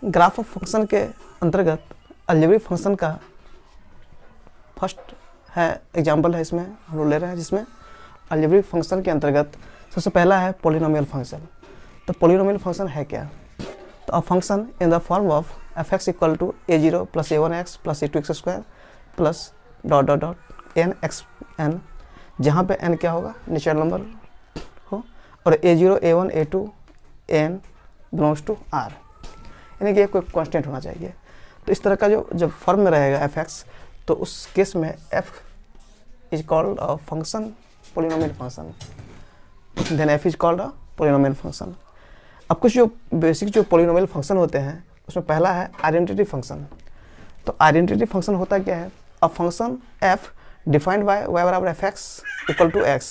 Graph of function के अंतर्गत algebraic function का फर्स्ट है एग्जाम्पल है, इसमें हम लोग ले रहे हैं, जिसमें अलजेब्रिक फंक्शन के अंतर्गत सबसे पहला है पॉलिनोमियल फंक्शन। तो पॉलिनोमियल फंक्शन है क्या? तो a function in the form of F X equal to a0 plus a1x plus a2x square plus dot dot dot N X N, जहाँ पे n क्या होगा, नेचुरल नंबर हो, और a0 a1 a2 n belongs to r, यानी कि ये कोई कांस्टेंट होना चाहिए। तो इस तरह का जो जब फॉर्म में रहेगा एफ एक्स, तो उस केस में f is called a function polynomial function, then f is called a polynomial function. अब कुछ जो बेसिक जो पॉलिनोमियल फंक्शन होते हैं, उसमें पहला है आइडेंटिटी फंक्शन। तो आइडेंटिटी फंक्शन होता क्या है? A function f defined by y बराबर F X equal to x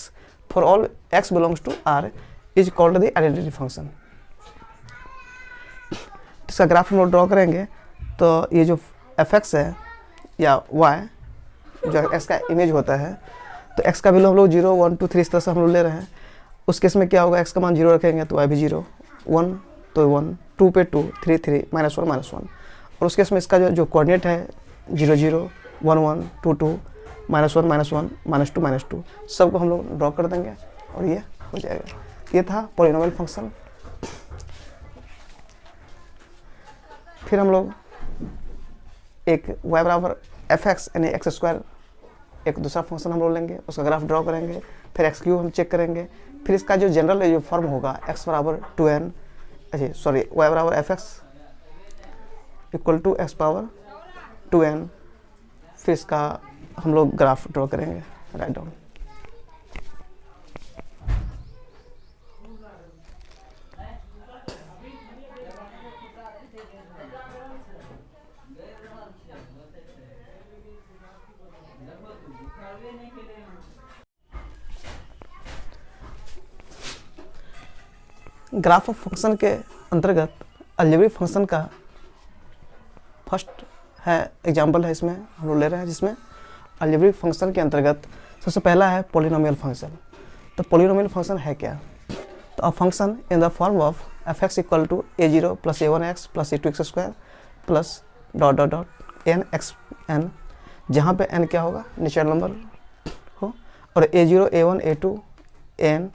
for all x belongs to r is called the identity function. इसका ग्राफ हम लोग ड्रॉ करेंगे। तो ये जो एफ एक्स है या y, जो x का इमेज होता है, तो x का वैल्यू हम लोग 0 1 2 3 इस तरह से हम लोग ले रहे हैं। उस केस में क्या होगा, x का मान 0 रखेंगे तो y भी 0, 1 तो 1, 2 पे 2, 3 3, -1 -1। और उस केस में इसका जो कोऑर्डिनेट है 0 0 1 1 2 2, -1 -1 -2 -2, सबको हम लोग ड्रॉ कर देंगे और ये हो जाएगा। ये था पॉलिनोमियल फंक्शन। फिर हम लोग एक y बराबर एफ एक्स यानी एक्स स्क्वायर, एक दूसरा फंक्शन हम लोग लेंगे, उसका ग्राफ ड्रॉ करेंगे, फिर एक्स क्यूब हम चेक करेंगे, फिर इसका जो जनरल जो फॉर्म होगा x बराबर 2n, y बराबर F X equal to X power 2n, फिर इसका हम लोग ग्राफ ड्रॉ करेंगे, write down. Graph of function के अंतर्गत अलजेब्रिक फंक्शन का फर्स्ट है एग्जाम्पल है, इसमें हम लोग ले रहे हैं, जिसमें अलजेब्रिक फंक्शन के अंतर्गत सबसे पहला है पॉलिनोमियल फंक्शन। तो पॉलिनोमियल फंक्शन है क्या? तो a function in the form of F X equal to a0 plus a1x plus a2x square plus dot dot dot N X N, जहाँ पे n क्या होगा, नेचुरल नंबर हो, और a0 a1 a2 n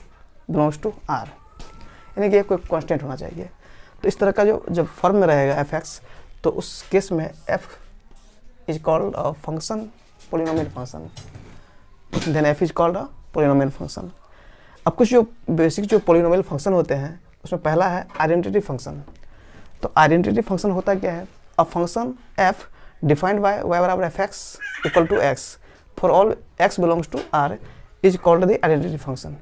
belongs to r, यानी कि ये कोई कांस्टेंट होना चाहिए। तो इस तरह का जो जब फॉर्म में रहेगा एफ एक्स, तो उस केस में f is called a function polynomial function, then f is called a polynomial function. अब कुछ जो बेसिक जो पॉलिनोमियल फंक्शन होते हैं, उसमें पहला है आइडेंटिटी फंक्शन। तो आइडेंटिटी फंक्शन होता क्या है? A function f defined by y बराबर F X equal to x for all x belongs to r is called the identity function.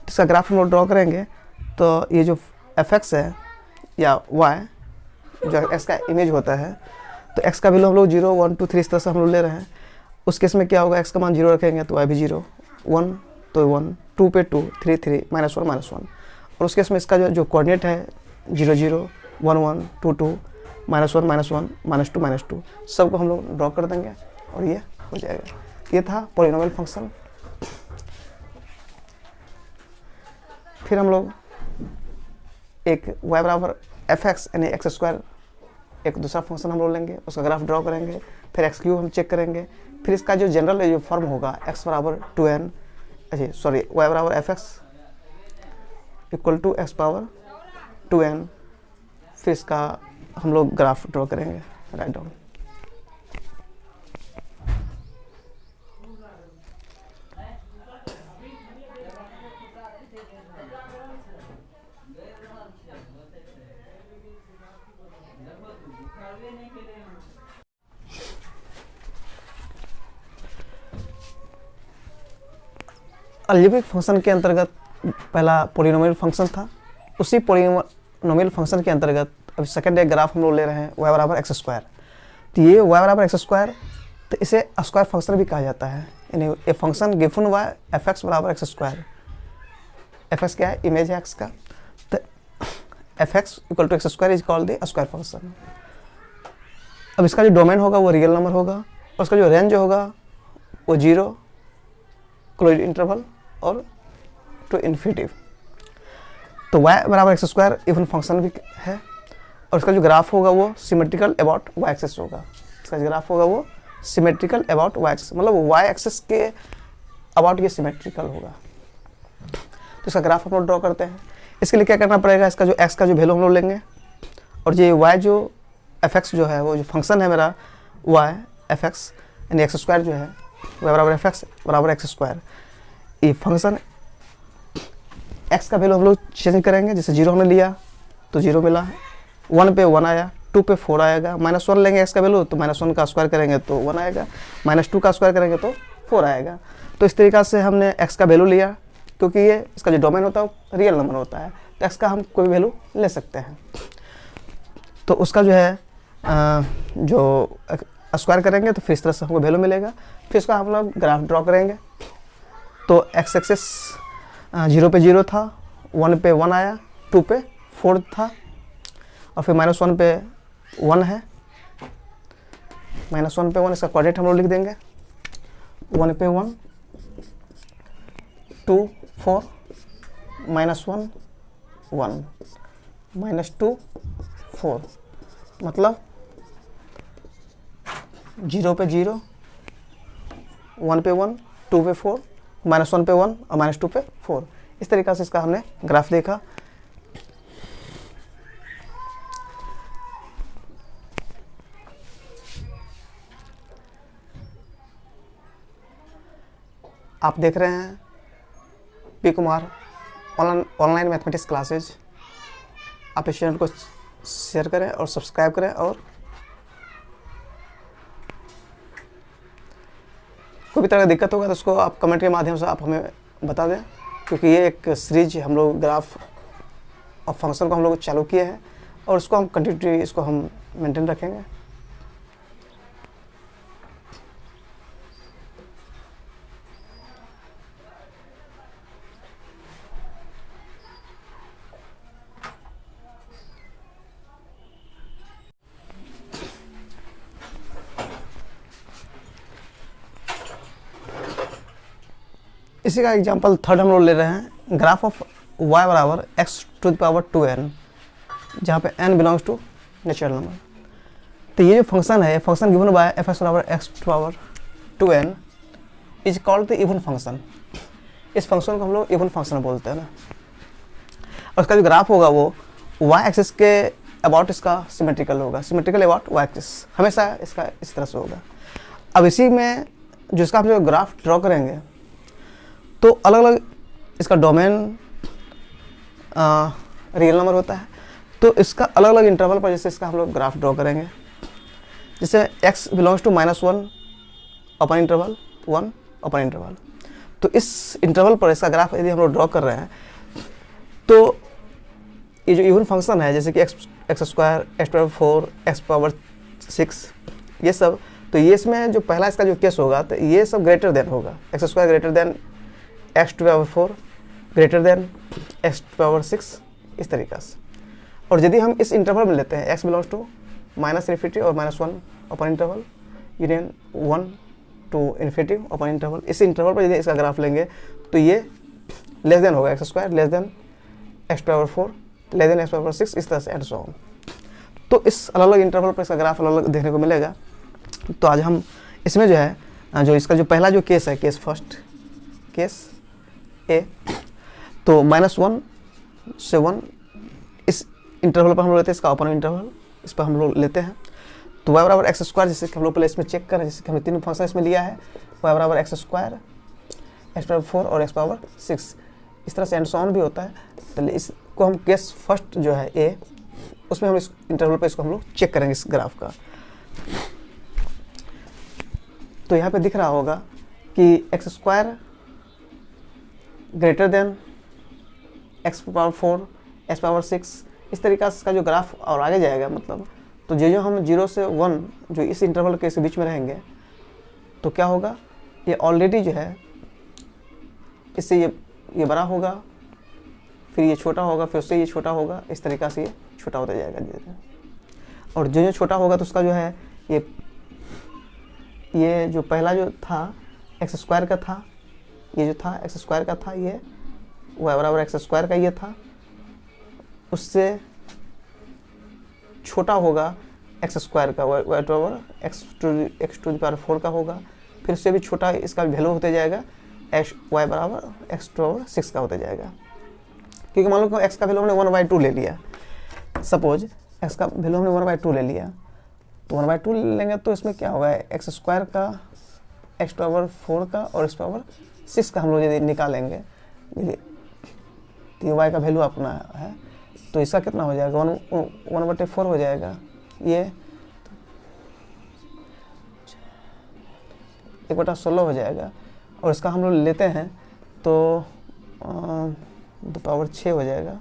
इसका ग्राफ हम लोग ड्रॉ करेंगे। तो ये जो एफ एक्स है या y, जो x का इमेज होता है, तो x का वैल्यू हम लोग 0 1 2 3 इस तरह से हम लोग ले रहे हैं। उस केस में क्या होगा, x का मान 0 रखेंगे तो y भी 0, 1 तो 1, 2 पे 2, 3 3, -1 -1। और उस केस में इसका जो कोऑर्डिनेट है 0 0 1 1 2 2, -1 -1 -2 -2, सबको हम लोग ड्रॉ कर देंगे और ये हो जाएगा। ये था पॉलिनोमियल फंक्शन। फिर हम लोग एक y बराबर एफ एक्स यानी एक्स स्क्वायर, एक दूसरा फंक्शन हम लोग लेंगे, उसका ग्राफ ड्रॉ करेंगे, फिर एक्स क्यूब हम चेक करेंगे, फिर इसका जो जनरल जो फॉर्म होगा x बराबर 2n, y बराबर F X equal to X power 2n, फिर इसका हम लोग ग्राफ ड्रॉ करेंगे, राइट डाउन। अलजेब्रिक फंक्शन के अंतर्गत पहला पॉलिनोमियल फंक्शन था। उसी पॉलिनोमियल फंक्शन के अंतर्गत अब सेकंड एक ग्राफ हम लोग ले रहे हैं y बराबर एक्स स्क्वायर। तो ये y बराबर एक्स स्क्वायर, तो इसे स्क्वायर फंक्शन भी कहा जाता है, यानी a function given y F X बराबर एक्स स्क्वायर। एफ एक्स क्या है, इमेज है एक्स का, तो F X equal to X square is called the square function. अब इसका जो डोमेन होगा वो रियल नंबर होगा, और उसका जो रेंज होगा वो 0 क्लोज्ड इंटरवल और टू इन्फिनिटी। तो y बराबर एक्स स्क्वायर इवन फंक्शन भी है, और इसका जो ग्राफ होगा वो सिमेट्रिकल अबाउट वाई एक्सिस होगा। इसका जो ग्राफ होगा वो सिमेट्रिकल अबाउट वाई एक्सिस, मतलब वाई एक्सिस के अबाउट ये सिमेट्रिकल होगा। तो इसका ग्राफ हम लोग ड्रॉ करते हैं। इसके लिए क्या करना पड़ेगा, इसका जो x का जो वैल्यू हम लोग लेंगे, और ये y जो fx जो है वो जो फंक्शन है मेरा y fx यानी एक्स स्क्वायर जो है y बराबर fx बराबर एक्स स्क्वायर, ये फंक्शन x का वैल्यू हम लोग चेंज करेंगे। जैसे 0 हमने लिया तो 0 मिला, 1 पे 1 आया, 2 पे 4 आएगा, -1 लेंगे x का वैल्यू तो -1 का स्क्वायर करेंगे तो 1 आएगा, -2 का स्क्वायर करेंगे तो 4 आएगा। तो इस तरीक़ा से हमने x का वैल्यू लिया, क्योंकि ये इसका जो डोमेन होता है वो रियल नंबर होता है, तो x का हम कोई वैल्यू ले सकते हैं। तो उसका जो है जो स्क्वायर करेंगे तो फिर इस तरह से हमको वैल्यू मिलेगा। फिर इसका हम लोग ग्राफ ड्रॉ करेंगे। तो x एक्सिस 0 पे 0 था, 1 पे 1 आया, 2 पे 4 था, और फिर -1 पे 1 है, -1 पे 1 इसका कोऑर्डिनेट हम लोग लिख देंगे। 1 पे 1, 2 4, -1 1, -2 4, मतलब 0 पे 0, 1 पे 1, 2 पे 4, -1 पे 1 और -2 पे 4। इस तरीक़ा से इसका हमने ग्राफ देखा। आप देख रहे हैं P Kumar online mathematics classes. आप इस चैनल को शेयर करें और सब्सक्राइब करें, और कोई भी तरह का दिक्कत होगा तो उसको आप कमेंट के माध्यम से आप हमें बता दें, क्योंकि ये एक सीरीज हम लोग ग्राफ और फंक्शन को हम लोग चालू किए हैं, और इसको हम कंटिन्यूटी इसको हम मेंटेन रखेंगे। इसी का एग्जांपल थर्ड हम लोग ले रहे हैं, ग्राफ ऑफ y बराबर x⁴n, जहाँ पे n belongs to natural number. तो ये जो फंक्शन है, फंक्शन गिवन बाय f(x) बराबर x⁴n is called the even function. इस फंक्शन को हम लोग इवन फंक्शन बोलते हैं ना। और इसका जो ग्राफ होगा वो y एक्सिस के अबाउट इसका सिमेट्रिकल होगा, सिमेट्रिकल अबाउट y एक्सिस, हमेशा इसका इस तरह से होगा। अब इसी में जो इसका हम जो ग्राफ ड्रॉ करेंगे तो अलग अलग इसका डोमेन रियल नंबर होता है, तो इसका अलग अलग इंटरवल पर जैसे इसका हम लोग ग्राफ ड्रॉ करेंगे। जैसे x belongs to -1 open interval 1 open interval, तो इस इंटरवल पर इसका ग्राफ यदि हम लोग ड्रॉ कर रहे हैं तो ये जो इवन फंक्शन है, जैसे कि एक्स स्क्वायर, x⁴, x⁴ ये सब, तो ये इसमें जो पहला इसका जो केस होगा तो ये सब ग्रेटर देन होगा, x² greater than x⁴ greater than x⁴, इस तरीक़ा से। और यदि हम इस इंटरवल में लेते हैं x बिलोंग्स टू -∞ और -1 open interval union 1 to infinity open interval, इस इंटरवल पर यदि इसका ग्राफ लेंगे तो ये लेस देन होगा x² less than x⁴ less than x⁴, इस तरह से एंड सो ऑन। तो इस अलग अलग इंटरवल पर इसका ग्राफ अलग अलग देखने को मिलेगा। तो आज हम इसमें जो है जो इसका जो पहला जो केस है, केस फर्स्ट, केस ए, तो -1 से 1 इस इंटरवल पर हम लोग लेते हैं, इसका ओपन इंटरवल इस पर हम लोग लेते हैं। तो y बराबर x², जैसे कि हम लोग पहले इसमें चेक करें, जैसे कि हमने तीनों फंक्शन इसमें लिया है, y बराबर x², x⁴ और x⁴, इस तरह से एंड सो ऑन भी होता है। पहले इसको हम केस फर्स्ट जो है ए, उसमें हम इस इंटरवल पर इसको हम लोग चेक करेंगे इस ग्राफ का। तो यहाँ पे दिख रहा होगा कि x² greater than x⁴, x⁴, इस तरीक़ा से इसका जो ग्राफ और आगे जाएगा, मतलब तो जो हम 0 से 1 जो इस इंटरवल के बीच में रहेंगे तो क्या होगा, ये ऑलरेडी जो है इससे ये बड़ा होगा, फिर ये छोटा होगा, फिर उससे ये छोटा होगा, इस तरीक़ा से ये छोटा होता जाएगा धीरे। और जो छोटा होगा तो उसका जो है ये जो पहला जो था x² का था, ये जो था x² का था, ये y बराबर x² का ये था, उससे छोटा होगा एक्स स्क्वायर का, वाई बराबर एक्स टू द पावर 4 का होगा। फिर उससे भी छोटा इसका वैल्यू होते जाएगा, वाई बराबर एक्स टू पावर 6 का होते जाएगा। क्योंकि मान लो एक्स का वैल्यू हमने 1/2 ले लिया, सपोज एक्स का वैल्यू हमने 1/2 ले लिया, तो 1/2 लेंगे तो इसमें क्या होगा, एक्स स्क्वायर का, एक्स टू पावर 4 का और एक्स पावर 6 का हम लोग यदि निकालेंगे, तो वाई का वैल्यू अपना है, तो इसका कितना हो जाएगा, 1/4 हो जाएगा। ये 1/16 हो जाएगा। और इसका हम लोग लेते हैं तो 2 6 हो जाएगा।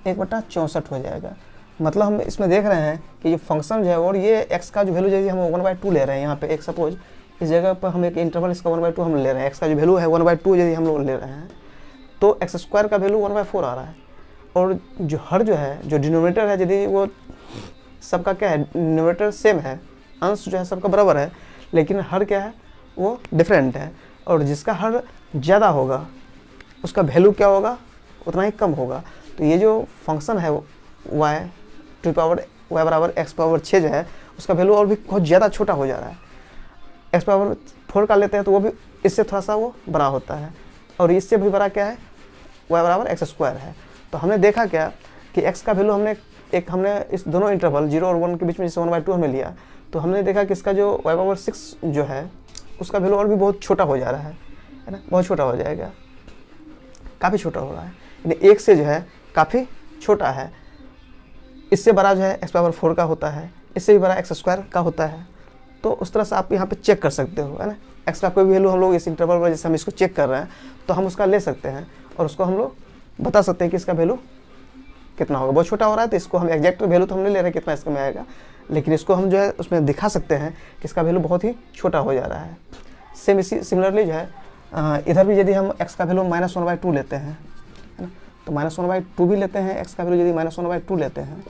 एक बटा 64 हो जाएगा। मतलब हम इसमें देख रहे हैं कि ये फंक्शन जो है, और ये x का जो वैल्यू यदि हम 1/2 ले रहे हैं, यहाँ पे एक सपोज इस जगह पर हम एक इंटरवल इसका 1/2 हम ले रहे हैं, x का जो वैल्यू है 1/2 यदि हम लोग ले रहे हैं, तो एक्स स्क्वायर का वैल्यू 1/4 आ रहा है। और जो हर जो है, जो डिनोमिनेटर है, यदि वो सबका क्या है, डिनोमिनेटर सेम है, अंश जो है सबका बराबर है, लेकिन हर क्या है वो डिफरेंट है। और जिसका हर ज़्यादा होगा उसका वैल्यू क्या होगा, उतना ही कम होगा। तो ये जो फंक्शन है वाई टू पावर वाई बराबर एक्स पावर 6 जो है, उसका वैल्यू और भी बहुत ज़्यादा छोटा हो जा रहा है। एक्स पावर 4 का लेते हैं तो वो भी इससे थोड़ा सा वो बड़ा होता है, और इससे भी बड़ा क्या है, वाई बराबर एक्स स्क्वायर है। तो हमने देखा क्या कि एक्स का वैल्यू हमने इस दोनों इंटरवल 0 और 1 के बीच में जैसे 1/2 हमने लिया, तो हमने देखा कि इसका जो वाई पावर 6 जो है उसका वैल्यू और भी बहुत छोटा हो जा रहा है ना, बहुत छोटा हो जाएगा, काफ़ी छोटा हो रहा है, यानी 1 से जो है काफ़ी छोटा है। इससे बड़ा जो है एक्स पावर 4 का होता है, इससे भी बड़ा एक्स स्क्वायर का होता है। तो उस तरह से आप यहाँ पे चेक कर सकते हो, है ना। एक्स का कोई भी वैल्यू हम लोग इस इंटरवल पर जैसे हम इसको चेक कर रहे हैं, तो हम उसका ले सकते हैं और उसको हम लोग बता सकते हैं कि इसका वैल्यू कितना होगा। बहुत छोटा हो रहा है तो इसको हम एग्जैक्ट वैल्यू तो हम नहीं ले रहे कितना इसका में आएगा, लेकिन इसको हम जो है उसमें दिखा सकते हैं कि इसका वैल्यू बहुत ही छोटा हो जा रहा है। सेम इसी सिमिलरली जो है इधर भी यदि हम एक्स का वैल्यू -1/2 लेते हैं, है ना, तो -1/2 भी लेते हैं, एक्स का वैल्यू यदि -1/2 लेते हैं,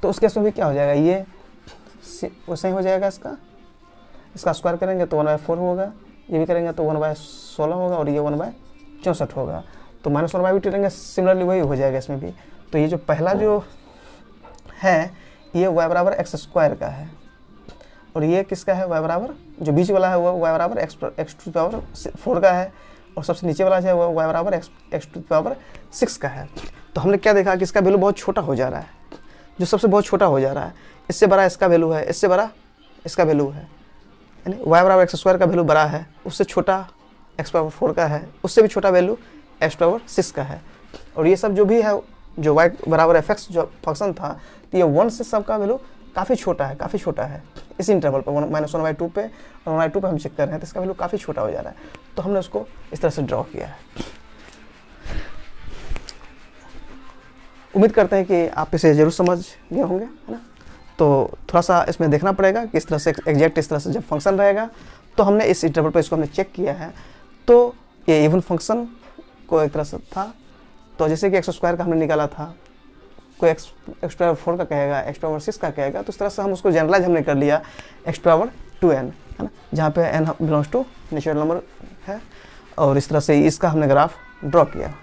तो उस केस में भी क्या हो जाएगा, ये वैसे ही हो जाएगा। इसका स्क्वायर करेंगे तो 1/4 होगा, ये भी करेंगे तो 1/16 होगा, और ये 1/64 होगा। तो -1/2 लेंगे, सिमिलरली वही हो जाएगा इसमें भी। तो ये जो पहला जो है ये वाई बराबर एक्स स्क्वायर का है, और ये किसका है, वाई बराबर, जो बीच वाला है वो वाई बराबर एक्स टू पावर 4 का है, और सबसे नीचे वाला जो है वो वाई बराबर एक्स टू पावर 6 का है। तो हमने क्या देखा कि इसका वैल्यू बहुत छोटा हो जा रहा है, जो सबसे बहुत छोटा हो जा रहा है, इससे बड़ा इसका वैल्यू है, इससे बड़ा इसका वैल्यू है, यानी वाई बराबर एक्स स्क्वायर का वैल्यू बड़ा है, उससे छोटा एक्स पावर 4 का है, उससे भी छोटा वैल्यू एक्स पावर 6 का है। और ये सब जो भी है, जो वाई बराबर एफ एक्स जो फंक्शन था, तो ये 1 से सबका वैल्यू काफ़ी छोटा है, काफ़ी छोटा है। इस इंटरवल पर -1/2 पे और 1/2 पे हम चेक कर रहे हैं, तो इसका वैल्यू काफ़ी छोटा हो जा रहा है। तो हमने उसको इस तरह से ड्रॉ किया है। उम्मीद करते हैं कि आप इसे ज़रूर समझ गए होंगे, है ना। तो थोड़ा सा इसमें देखना पड़ेगा कि इस तरह से एग्जैक्ट इस तरह से जब फंक्शन रहेगा, तो हमने इस इंटरवल पर इसको हमने चेक किया है, तो ये इवन फंक्शन को एक तरह से था। तो जैसे कि एक्स स्क्वायर का हमने निकाला था, कोई एक्स पावर 4 का कहेगा, एक्स पावर 6 का कहेगा, तो इस तरह से हम उसको जनरलाइज हमने कर लिया एक्स पावर 2n, है ना, जहाँ पे n belongs to natural number है, और इस तरह से इसका हमने ग्राफ ड्रॉ किया।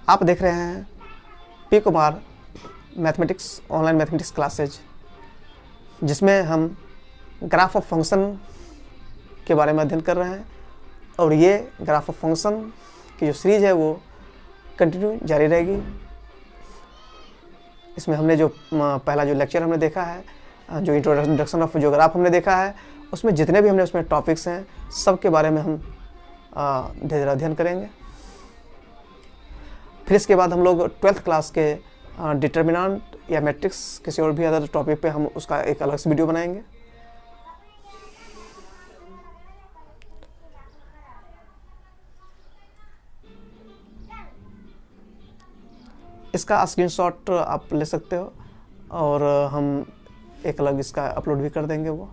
आप देख रहे हैं P Kumar mathematics online mathematics classes, जिसमें हम ग्राफ ऑफ फंक्शन के बारे में अध्ययन कर रहे हैं, और ये ग्राफ ऑफ फंक्शन की जो सीरीज है वो कंटिन्यू जारी रहेगी। इसमें हमने जो पहला जो लेक्चर हमने देखा है, जो इंट्रोडक्शन ऑफ जो ग्राफ हमने देखा है, उसमें जितने भी हमने उसमें टॉपिक्स हैं सब के बारे में हम धीरे धीरे अध्ययन करेंगे। फिर इसके बाद हम लोग 12th क्लास के डिटर्मिनेंट या मैट्रिक्स किसी और भी अदर टॉपिक पे हम उसका एक अलग से वीडियो बनाएंगे। इसका स्क्रीनशॉट आप ले सकते हो, और हम एक अलग इसका अपलोड भी कर देंगे वो।